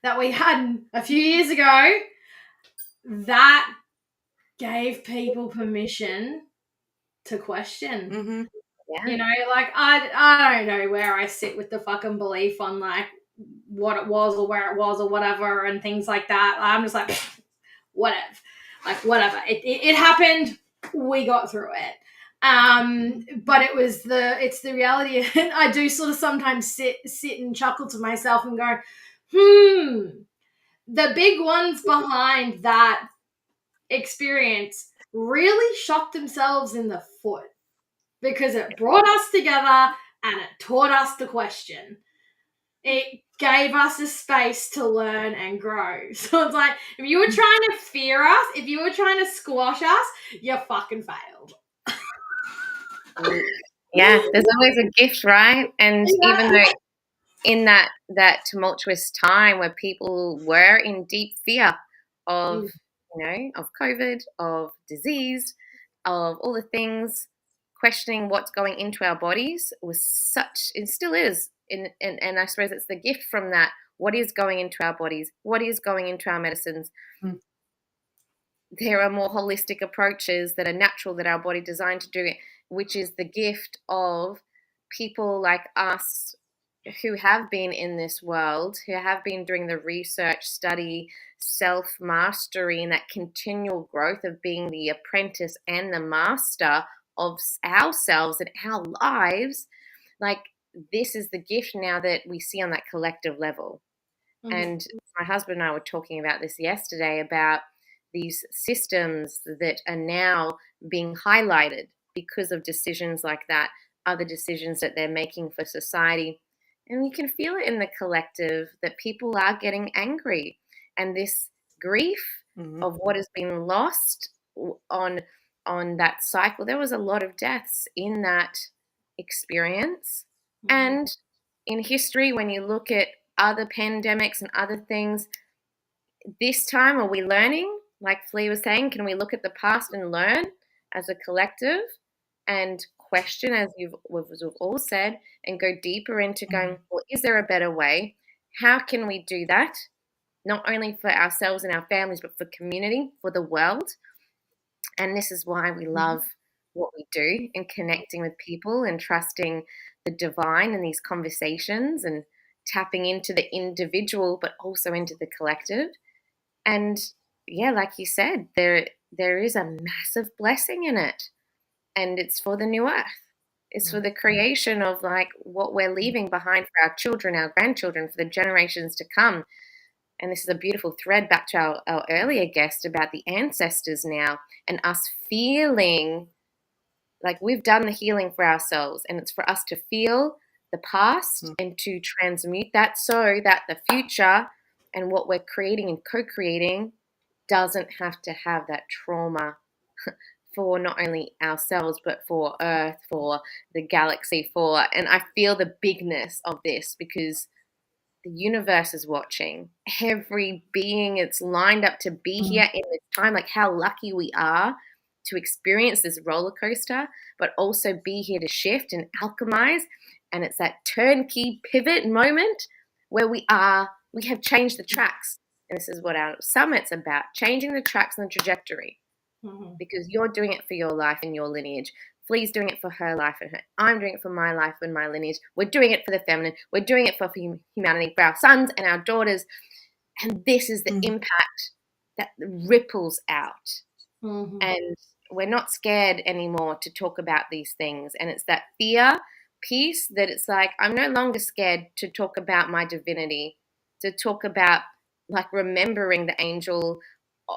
that we had a few years ago, that gave people permission to question. Mm-hmm. Yeah. You know, like, I don't know where I sit with the fucking belief on, like, what it was or where it was or whatever and things like that. I'm just like, whatever. Like, whatever. It happened. We got through it. But it's the reality. And I do sort of sometimes sit and chuckle to myself and go, the big ones behind that experience really shot themselves in the foot, because it brought us together and it taught us to question. It gave us a space to learn and grow. So it's like, if you were trying to fear us, if you were trying to squash us, you fucking failed. Yeah, there's always a gift, right? And even though in that tumultuous time where people were in deep fear of, you know, of COVID, of disease, of all the things, questioning what's going into our bodies was such, and still is, and I suppose it's the gift from that. What is going into our bodies? What is going into our medicines? There are more holistic approaches that are natural, that our body designed to do it, which is the gift of people like us who have been in this world, who have been doing the research, study, self-mastery, and that continual growth of being the apprentice and the master of ourselves and our lives. Like, this is the gift now that we see on that collective level. And my husband and I were talking about this yesterday, about these systems that are now being highlighted because of decisions like that, other decisions that they're making for society. And you can feel it in the collective that people are getting angry. And this grief of what has been lost on that cycle. There was a lot of deaths in that experience. And in history, when you look at other pandemics and other things, this time, are we learning? Like Flea was saying, can we look at the past and learn as a collective and question, as we've all said, and go deeper into going, well, is there a better way? How can we do that? Not only for ourselves and our families, but for community, for the world. And this is why we love what we do, and connecting with people and trusting the divine in these conversations and tapping into the individual, but also into the collective. And yeah, like you said, there is a massive blessing in it. And it's for the new earth. It's for the creation of, like, what we're leaving behind for our children, our grandchildren, for the generations to come. And this is a beautiful thread back to our earlier guest about the ancestors now, and us feeling Like, we've done the healing for ourselves, and it's for us to feel the past and to transmute that so that the future and what we're creating and co-creating doesn't have to have that trauma for not only ourselves, but for Earth, for the galaxy, and I feel the bigness of this because the universe is watching. Every being it's lined up to be here in this time. Like, how lucky we are to experience this roller coaster, but also be here to shift and alchemize. And it's that turnkey pivot moment where we have changed the tracks. And this is what our summit's about, changing the tracks and the trajectory. Because you're doing it for your life and your lineage. Flea's doing it for her life and I'm doing it for my life and my lineage. We're doing it for the feminine. We're doing it for humanity, for our sons and our daughters. And this is the impact that ripples out. And we're not scared anymore to talk about these things. And it's that fear piece that it's like, I'm no longer scared to talk about my divinity, to talk about like remembering the angel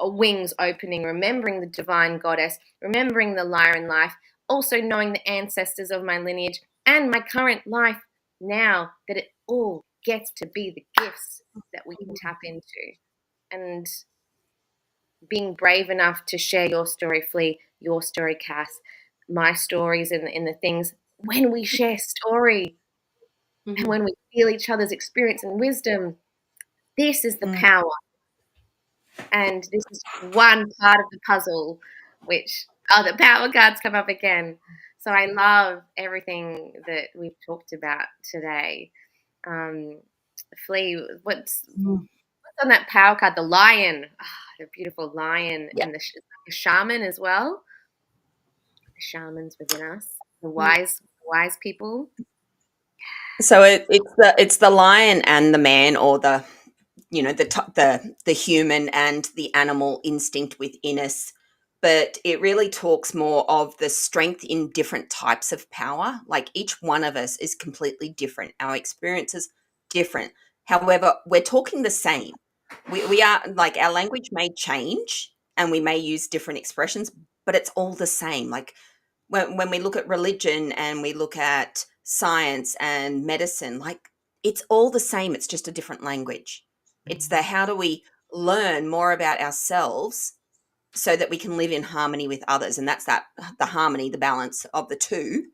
wings opening, remembering the divine goddess, remembering the lyre in life, also knowing the ancestors of my lineage and my current life now, that it all gets to be the gifts that we can tap into. And being brave enough to share your story, Flea, your story, Cass, my stories in the things, when we share story and when we feel each other's experience and wisdom, this is the power. And this is one part of the puzzle, which, the power cards come up again. So I love everything that we've talked about today. Flea, what's on that power card? The lion, the beautiful lion, and the shaman as well. The shamans within us, the wise people. So it's the lion and the man, or the the human and the animal instinct within us, but it really talks more of the strength in different types of power. Like, each one of us is completely different. Our experience is different. However, we're talking the same. We are, like, our language may change and we may use different expressions, but it's all the same. Like, when we look at religion and we look at science and medicine, like, it's all the same. It's just a different language. It's the how do we learn more about ourselves so that we can live in harmony with others. And that's the harmony, the balance of the two.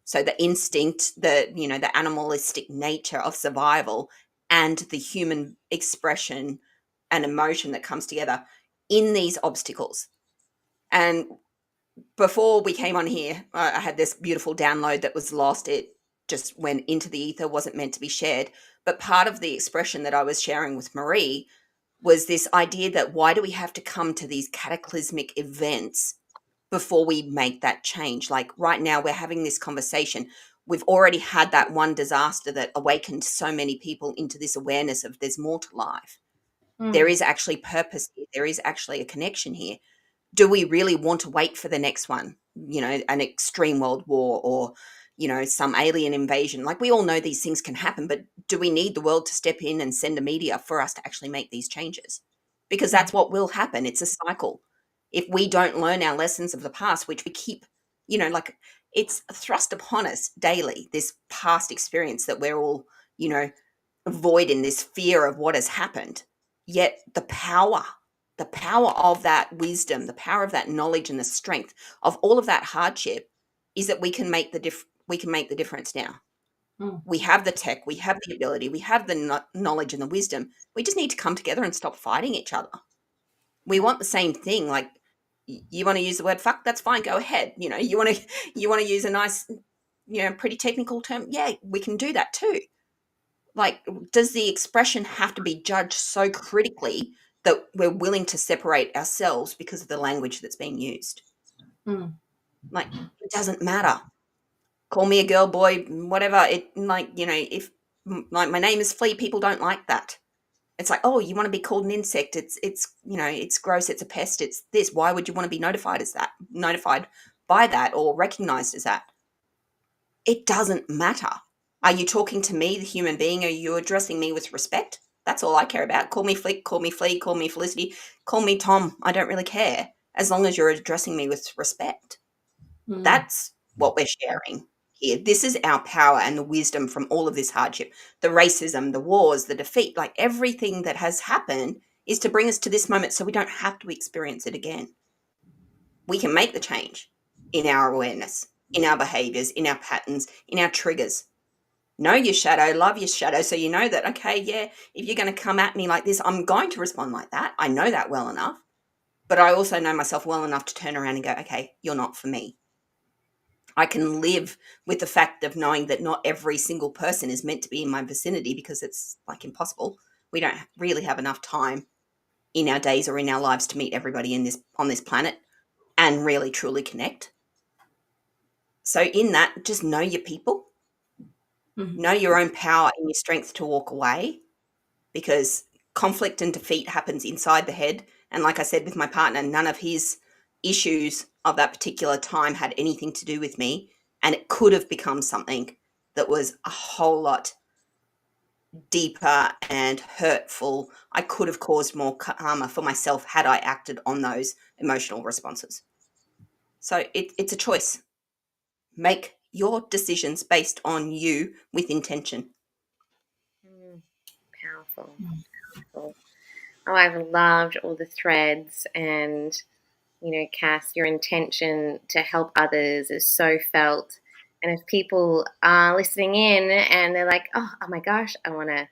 So the instinct, the animalistic nature of survival and the human expression and emotion that comes together in these obstacles. And before we came on here, I had this beautiful download that was lost. It just went into the ether, wasn't meant to be shared. But part of the expression that I was sharing with Marie was this idea that why do we have to come to these cataclysmic events before we make that change? Like, right now we're having this conversation. We've already had that one disaster that awakened so many people into this awareness of there's more to life. There is actually purpose here. There is actually a connection here. Do we really want to wait for the next one? An extreme world war, or some alien invasion. Like, we all know these things can happen, but do we need the world to step in and send a media for us to actually make these changes? Because that's what will happen. It's a cycle. If we don't learn our lessons of the past, which we keep, like, it's thrust upon us daily, this past experience that we're all, avoid in this fear of what has happened. Yet the power of that wisdom, the power of that knowledge and the strength of all of that hardship is that we can make the difference now. We have the tech, we have the ability, we have the knowledge and the wisdom. We just need to come together and stop fighting each other. We want the same thing. Like, you want to use the word fuck, that's fine, go ahead. You want to use a nice, pretty technical term, yeah, we can do that too. Like, does the expression have to be judged so critically that we're willing to separate ourselves because of the language that's being used? Like, it doesn't matter. Call me a girl, boy, whatever. If like my name is Flea, people don't like that. It's like, oh, you want to be called an insect? It's gross. It's a pest. It's this. Why would you want to be notified by that, or recognized as that? It doesn't matter. Are you talking to me, the human being? Are you addressing me with respect? That's all I care about. Call me Flick, call me Flea, call me Felicity, call me Tom. I don't really care, as long as you're addressing me with respect. That's what we're sharing here. This is our power and the wisdom from all of this hardship, the racism, the wars, the defeat, like everything that has happened is to bring us to this moment so we don't have to experience it again. We can make the change in our awareness, in our behaviors, in our patterns, in our triggers. Know your shadow, love your shadow, so you know that, okay, yeah, if you're going to come at me like this, I'm going to respond like that. I know that well enough. But I also know myself well enough to turn around and go, okay, you're not for me. I can live with the fact of knowing that not every single person is meant to be in my vicinity, because it's like impossible. We don't really have enough time in our days or in our lives to meet everybody on this planet and really truly connect. So in that, just know your people, know your own power and your strength to walk away, because conflict and defeat happens inside the head. And like I said with my partner, none of his issues of that particular time had anything to do with me. And it could have become something that was a whole lot deeper and hurtful. I could have caused more karma for myself had I acted on those emotional responses. So it's a choice. Make your decisions based on you with intention. Powerful. Powerful. Oh, I've loved all the threads, and Cass, your intention to help others is so felt. And if people are listening in and they're like, oh my gosh, I want to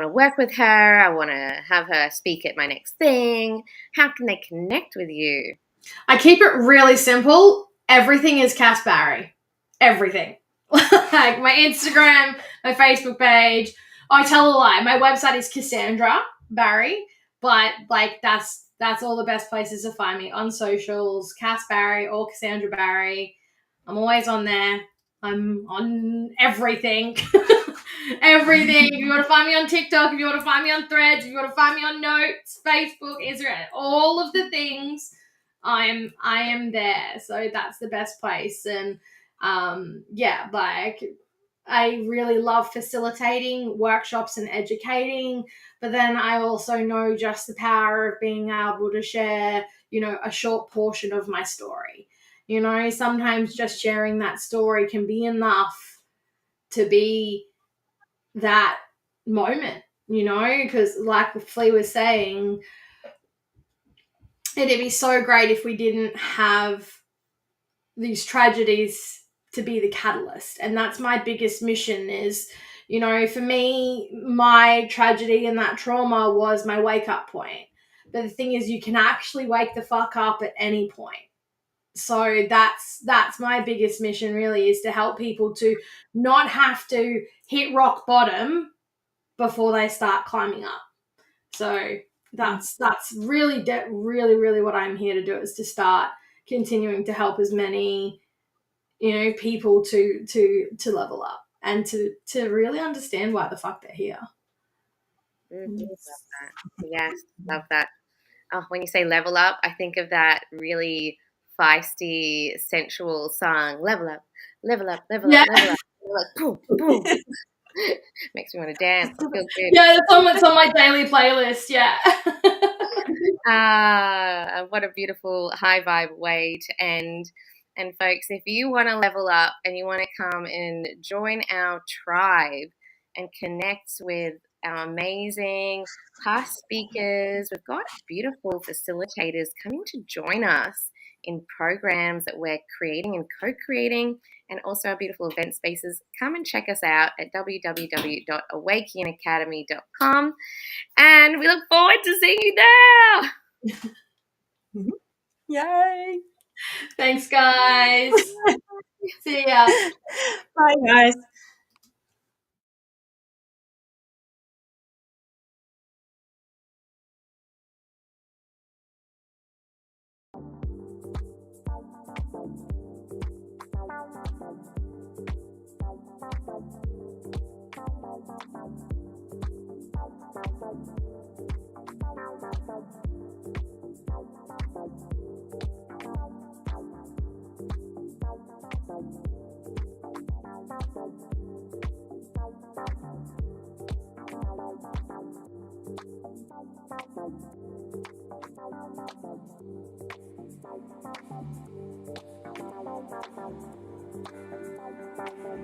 work with her, I want to have her speak at my next thing, how can they connect with you? I keep it really simple. Everything is Cass Barry. Everything. Like my Instagram, my Facebook page. Oh, I tell a lie. My website is Cassandra Barry, but like that's all the best places to find me on socials. Cass Barry or Cassandra Barry. I'm always on there. I'm on everything. Everything. If you want to find me on TikTok, if you want to find me on Threads, if you want to find me on Notes, Facebook, Instagram, all of the things, I am there. So that's the best place. And like I really love facilitating workshops and educating, but then I also know just the power of being able to share, a short portion of my story. Sometimes just sharing that story can be enough to be that moment, because like Flea was saying, it'd be so great if we didn't have these tragedies to be the catalyst. And that's my biggest mission is, for me, my tragedy and that trauma was my wake up point. But the thing is, you can actually wake the fuck up at any point. So that's my biggest mission really, is to help people to not have to hit rock bottom before they start climbing up. So that's really really what I'm here to do, is to start continuing to help as many people to level up and to really understand why the fuck they're here. Love that. Yes, love that. Oh, when you say level up, I think of that really feisty, sensual song, Level Up, Level Up, Level Up, Level Up. Like, boom, boom. Makes me want to dance. I feel good. Yeah, it's on my daily playlist, yeah. What a beautiful high vibe way to end. And folks, if you want to level up and you want to come and join our tribe and connect with our amazing past speakers, we've got beautiful facilitators coming to join us in programs that we're creating and co-creating, and also our beautiful event spaces. Come and check us out at www.awæcnianacademy.com, and we look forward to seeing you there. Yay! Thanks, guys. See ya. Bye, guys. Bye.